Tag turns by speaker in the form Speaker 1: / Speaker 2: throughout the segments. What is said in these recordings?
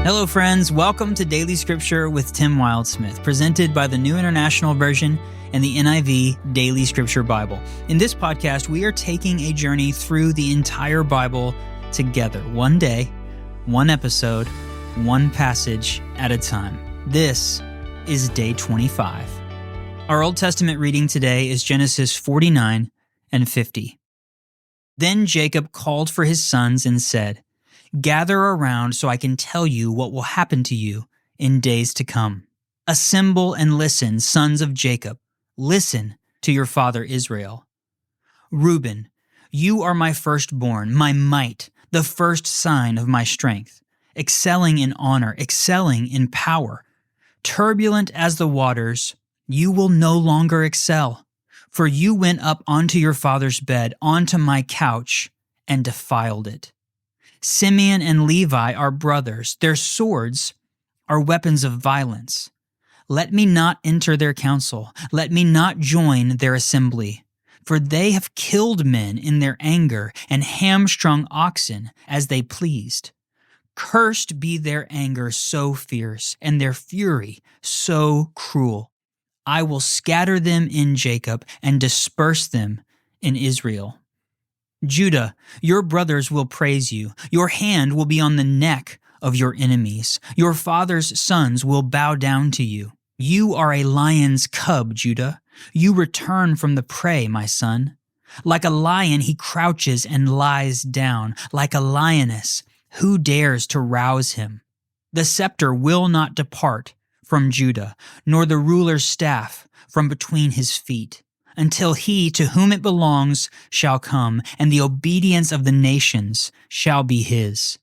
Speaker 1: Hello, friends. Welcome to Daily Scripture with Tim Wildsmith, presented by the New International Version and the NIV Daily Scripture Bible. In this podcast, we are taking a journey through the entire Bible together, one day, one episode, one passage at a time. This is day 25. Our Old Testament reading today is Genesis 49 and 50. Then Jacob called for his sons and said, "Gather around so I can tell you what will happen to you in days to come. Assemble and listen, sons of Jacob. Listen to your father Israel. Reuben, you are my firstborn, my might, the first sign of my strength, excelling in honor, excelling in power. Turbulent as the waters, you will no longer excel, for you went up onto your father's bed, onto my couch, and defiled it. Simeon and Levi are brothers. Their swords are weapons of violence. Let me not enter their council. Let me not join their assembly. For they have killed men in their anger and hamstrung oxen as they pleased. Cursed be their anger so fierce and their fury so cruel. I will scatter them in Jacob and disperse them in Israel. Judah, your brothers will praise you. Your hand will be on the neck of your enemies. Your father's sons will bow down to you. You are a lion's cub, Judah. You return from the prey, my son. Like a lion, he crouches and lies down. Like a lioness, who dares to rouse him? The scepter will not depart from Judah, nor the ruler's staff from between his feet, until he to whom it belongs shall come, and the obedience of the nations shall be his.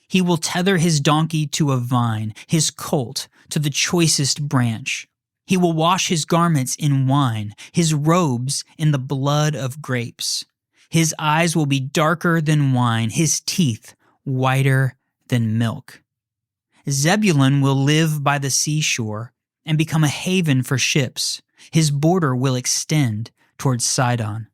Speaker 1: He will tether his donkey to a vine, his colt to the choicest branch. He will wash his garments in wine, his robes in the blood of grapes. His eyes will be darker than wine, his teeth whiter than milk. Zebulun will live by the seashore and become a haven for ships. His border will extend towards Sidon.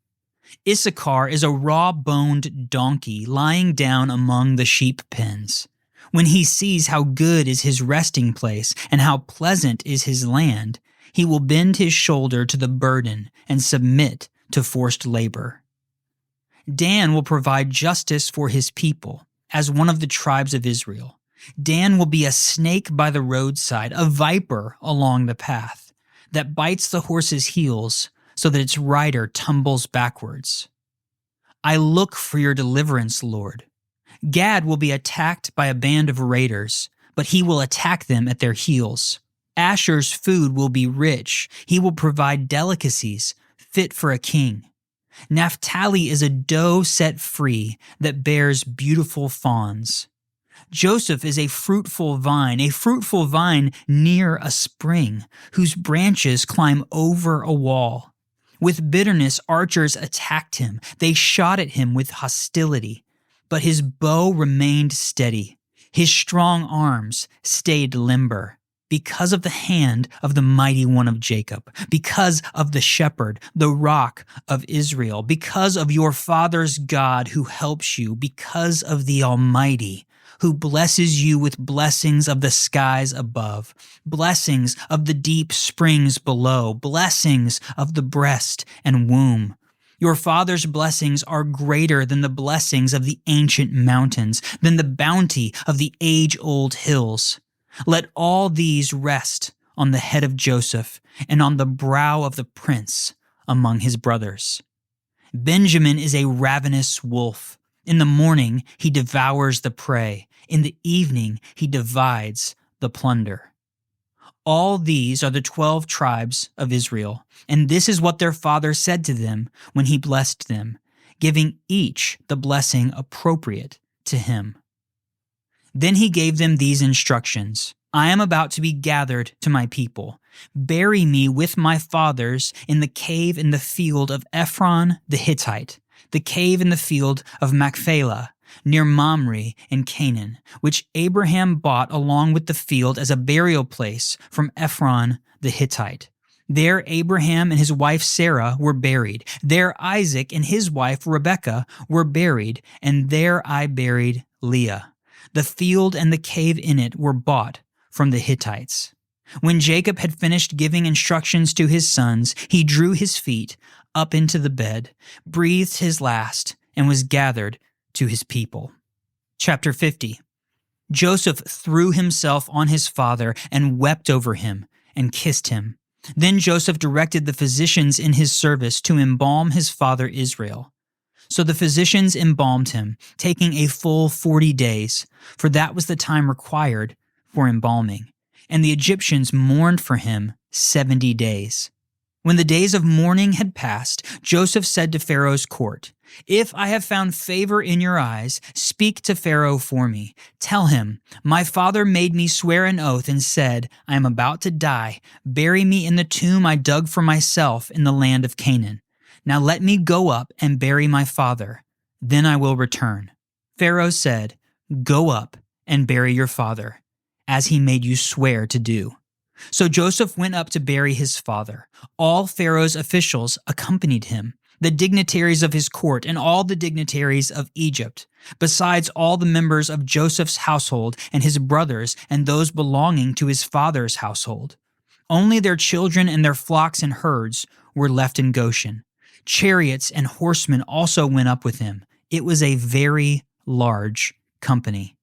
Speaker 1: Issachar is a raw-boned donkey lying down among the sheep pens. When he sees how good is his resting place and how pleasant is his land, he will bend his shoulder to the burden and submit to forced labor. Dan will provide justice for his people as one of the tribes of Israel. Dan will be a snake by the roadside, a viper along the path, that bites the horse's heels so that its rider tumbles backwards. I look for your deliverance, Lord. Gad will be attacked by a band of raiders, but he will attack them at their heels. Asher's food will be rich. He will provide delicacies fit for a king. Naphtali is a doe set free that bears beautiful fawns. Joseph is a fruitful vine near a spring, whose branches climb over a wall. With bitterness, archers attacked him. They shot at him with hostility, but his bow remained steady. His strong arms stayed limber because of the hand of the mighty one of Jacob, because of the shepherd, the rock of Israel, because of your father's God who helps you, because of the Almighty, who blesses you with blessings of the skies above, blessings of the deep springs below, blessings of the breast and womb. Your father's blessings are greater than the blessings of the ancient mountains, than the bounty of the age-old hills. Let all these rest on the head of Joseph and on the brow of the prince among his brothers. Benjamin is a ravenous wolf. In the morning, he devours the prey. In the evening, he divides the plunder. All these are the 12 tribes of Israel, and this is what their father said to them when he blessed them, giving each the blessing appropriate to him. Then he gave them these instructions. I am about to be gathered to my people. Bury me with my fathers in the cave in the field of Ephron the Hittite, the cave in the field of Machpelah, near Mamre in Canaan, which Abraham bought along with the field as a burial place from Ephron the Hittite. There Abraham and his wife Sarah were buried. There Isaac and his wife Rebekah were buried, and there I buried Leah. The field and the cave in it were bought from the Hittites. When Jacob had finished giving instructions to his sons, he drew his feet up into the bed, breathed his last, and was gathered to his people. Chapter 50. Joseph threw himself on his father and wept over him and kissed him. Then Joseph directed the physicians in his service to embalm his father Israel. So the physicians embalmed him, taking a full 40 days, for that was the time required for embalming. And the Egyptians mourned for him 70 days. When the days of mourning had passed, Joseph said to Pharaoh's court, "If I have found favor in your eyes, speak to Pharaoh for me. Tell him, my father made me swear an oath and said, I am about to die. Bury me in the tomb I dug for myself in the land of Canaan. Now let me go up and bury my father. Then I will return." Pharaoh said, "Go up and bury your father, as he made you swear to do." So Joseph went up to bury his father. All Pharaoh's officials accompanied him, the dignitaries of his court and all the dignitaries of Egypt, besides all the members of Joseph's household and his brothers and those belonging to his father's household. Only their children and their flocks and herds were left in Goshen. Chariots and horsemen also went up with him. It was a very large company.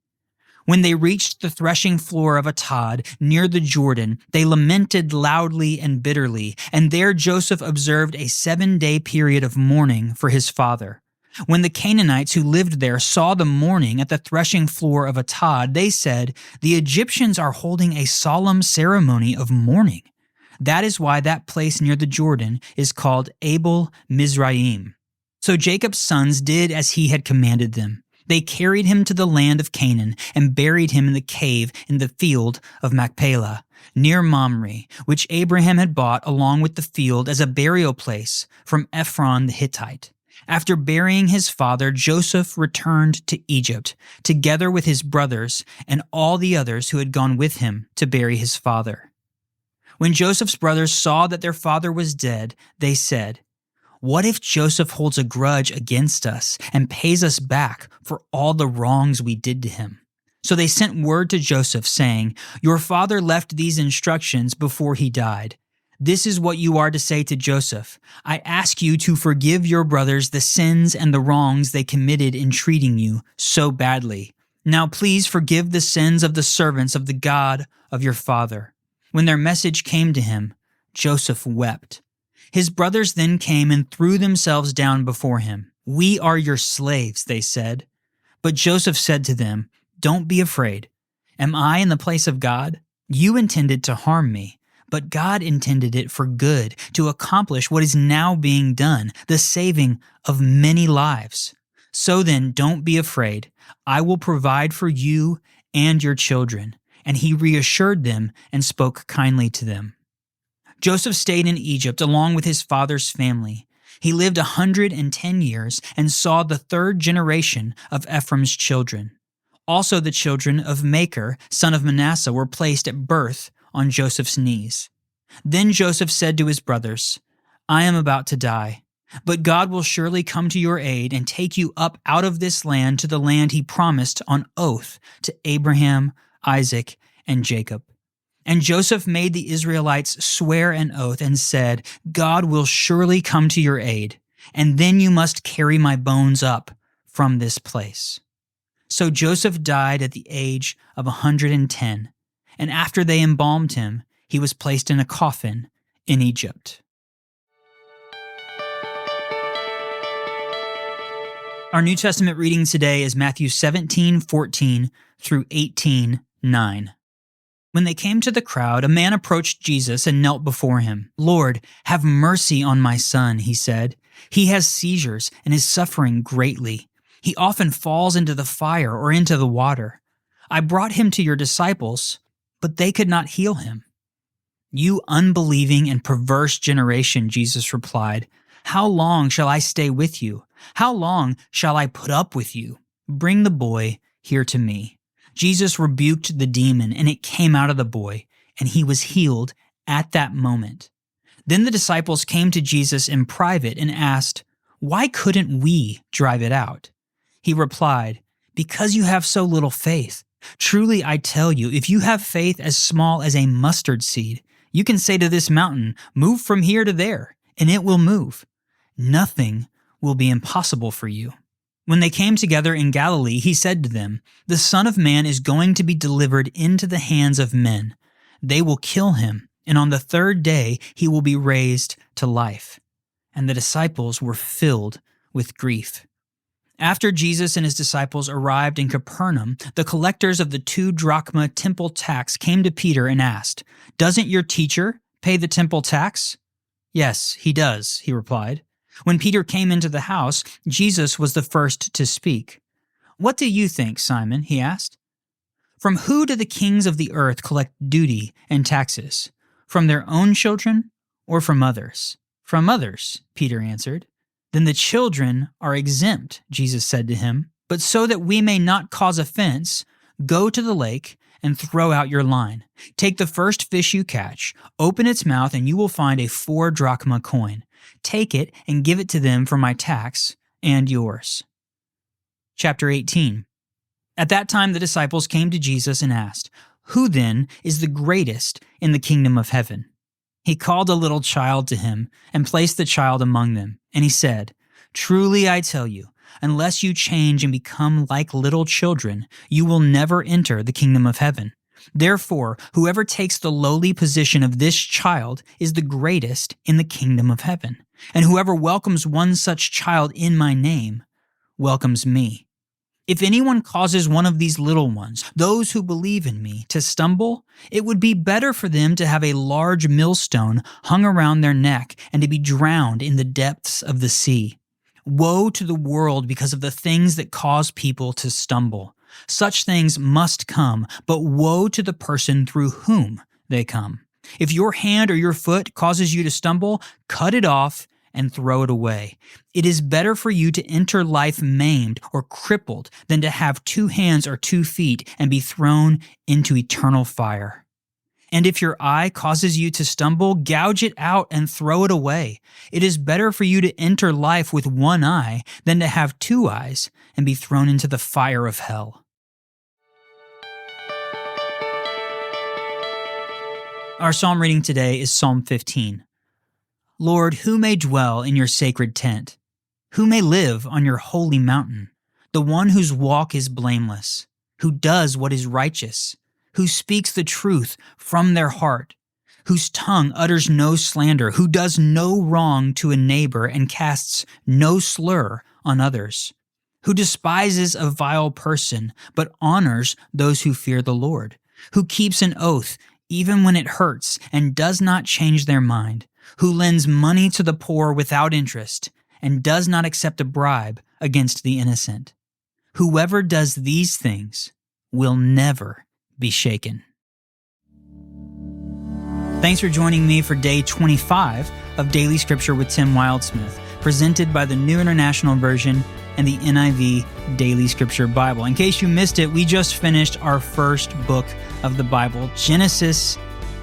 Speaker 1: When they reached the threshing floor of Atad near the Jordan, they lamented loudly and bitterly, and there Joseph observed a 7-day period of mourning for his father. When the Canaanites who lived there saw the mourning at the threshing floor of Atad, they said, "The Egyptians are holding a solemn ceremony of mourning." That is why that place near the Jordan is called Abel Mizraim. So Jacob's sons did as he had commanded them. They carried him to the land of Canaan and buried him in the cave in the field of Machpelah, near Mamre, which Abraham had bought along with the field as a burial place from Ephron the Hittite. After burying his father, Joseph returned to Egypt, together with his brothers and all the others who had gone with him to bury his father. When Joseph's brothers saw that their father was dead, they said, "What if Joseph holds a grudge against us and pays us back for all the wrongs we did to him?" So they sent word to Joseph saying, "Your father left these instructions before he died. This is what you are to say to Joseph. I ask you to forgive your brothers the sins and the wrongs they committed in treating you so badly. Now please forgive the sins of the servants of the God of your father." When their message came to him, Joseph wept. His brothers then came and threw themselves down before him. "We are your slaves," they said. But Joseph said to them, "Don't be afraid. Am I in the place of God? You intended to harm me, but God intended it for good, to accomplish what is now being done, the saving of many lives. So then, don't be afraid. I will provide for you and your children." And he reassured them and spoke kindly to them. Joseph stayed in Egypt along with his father's family. He lived 110 years and saw the third generation of Ephraim's children. Also the children of Machir, son of Manasseh, were placed at birth on Joseph's knees. Then Joseph said to his brothers, "I am about to die, but God will surely come to your aid and take you up out of this land to the land he promised on oath to Abraham, Isaac, and Jacob." And Joseph made the Israelites swear an oath and said, "God will surely come to your aid, and then you must carry my bones up from this place." So Joseph died at the age of 110, and after they embalmed him, he was placed in a coffin in Egypt. Our New Testament reading today is Matthew 17:14 through 18:9. When they came to the crowd, a man approached Jesus and knelt before him. "Lord, have mercy on my son," he said. "He has seizures and is suffering greatly. He often falls into the fire or into the water. I brought him to your disciples, but they could not heal him." "You unbelieving and perverse generation," Jesus replied, "how long shall I stay with you? How long shall I put up with you? Bring the boy here to me." Jesus rebuked the demon, and it came out of the boy, and he was healed at that moment. Then the disciples came to Jesus in private and asked, "Why couldn't we drive it out?" He replied, Because you have so little faith. Truly, I tell you, if you have faith as small as a mustard seed, you can say to this mountain, 'Move from here to there,' and it will move. Nothing will be impossible for you." When they came together in Galilee, he said to them, "The Son of Man is going to be delivered into the hands of men. They will kill him, and on the third day he will be raised to life." And the disciples were filled with grief. After Jesus and his disciples arrived in Capernaum, the collectors of the 2 drachma temple tax came to Peter and asked, "Doesn't your teacher pay the temple tax?" "Yes, he does," he replied. When Peter came into the house, Jesus was the first to speak. "What do you think, Simon?" he asked. "From who do the kings of the earth collect duty and taxes? From their own children or from others?" "From others," Peter answered. "Then the children are exempt," Jesus said to him. "But so that we may not cause offense, go to the lake and throw out your line. Take the first fish you catch, open its mouth, and you will find a 4 drachma coin. Take it and give it to them for my tax and yours." Chapter 18. At that time the disciples came to Jesus and asked, "Who then is the greatest in the kingdom of heaven?" He called a little child to him and placed the child among them. And he said, "Truly I tell you, unless you change and become like little children, you will never enter the kingdom of heaven. Therefore, whoever takes the lowly position of this child is the greatest in the kingdom of heaven. And whoever welcomes one such child in my name welcomes me. If anyone causes one of these little ones, those who believe in me, to stumble, it would be better for them to have a large millstone hung around their neck and to be drowned in the depths of the sea. Woe to the world because of the things that cause people to stumble. Such things must come, but woe to the person through whom they come. If your hand or your foot causes you to stumble, cut it off and throw it away. It is better for you to enter life maimed or crippled than to have 2 hands or 2 feet and be thrown into eternal fire. And if your eye causes you to stumble, gouge it out and throw it away. It is better for you to enter life with 1 eye than to have 2 eyes and be thrown into the fire of hell. Our psalm reading today is Psalm 15. Lord, who may dwell in your sacred tent? Who may live on your holy mountain? The one whose walk is blameless, who does what is righteous, who speaks the truth from their heart, whose tongue utters no slander, who does no wrong to a neighbor and casts no slur on others, who despises a vile person but honors those who fear the Lord, who keeps an oath even when it hurts and does not change their mind, who lends money to the poor without interest and does not accept a bribe against the innocent. Whoever does these things will never be shaken. Thanks for joining me for day 25 of Daily Scripture with Tim Wildsmith, presented by the New International Version and the NIV Daily Scripture Bible. In case you missed it, we just finished our first book of the Bible. Genesis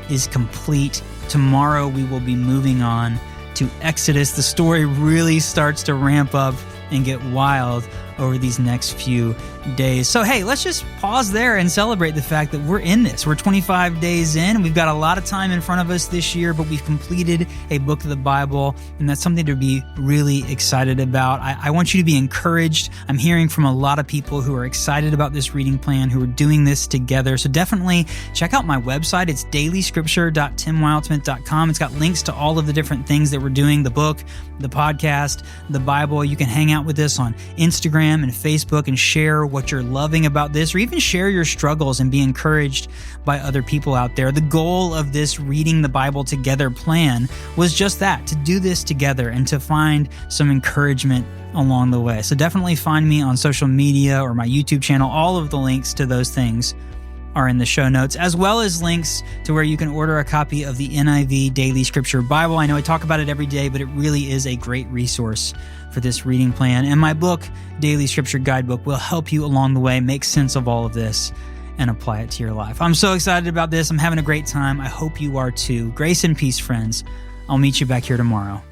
Speaker 1: is complete. Tomorrow we will be moving on to Exodus. The story really starts to ramp up and get wild over these next few days. So hey, let's just pause there and celebrate the fact that we're in this. We're 25 days in. We've got a lot of time in front of us this year, but we've completed a book of the Bible, and that's something to be really excited about. I want you to be encouraged. I'm hearing from a lot of people who are excited about this reading plan, who are doing this together. So definitely check out my website. It's dailyscripture.timwildsmith.com. It's got links to all of the different things that we're doing, the book, the podcast, the Bible. You can hang out with us on Instagram and Facebook and share what you're loving about this, or even share your struggles and be encouraged by other people out there. The goal of this Reading the Bible Together plan was just that, to do this together and to find some encouragement along the way. So definitely find me on social media or my YouTube channel. All of the links to those things are in the show notes, as well as links to where you can order a copy of the NIV Daily Scripture Bible. I know I talk about it every day, but it really is a great resource for this reading plan. And my book, Daily Scripture Guidebook, will help you along the way make sense of all of this and apply it to your life. I'm so excited about this. I'm having a great time. I hope you are too. Grace and peace, friends. I'll meet you back here tomorrow.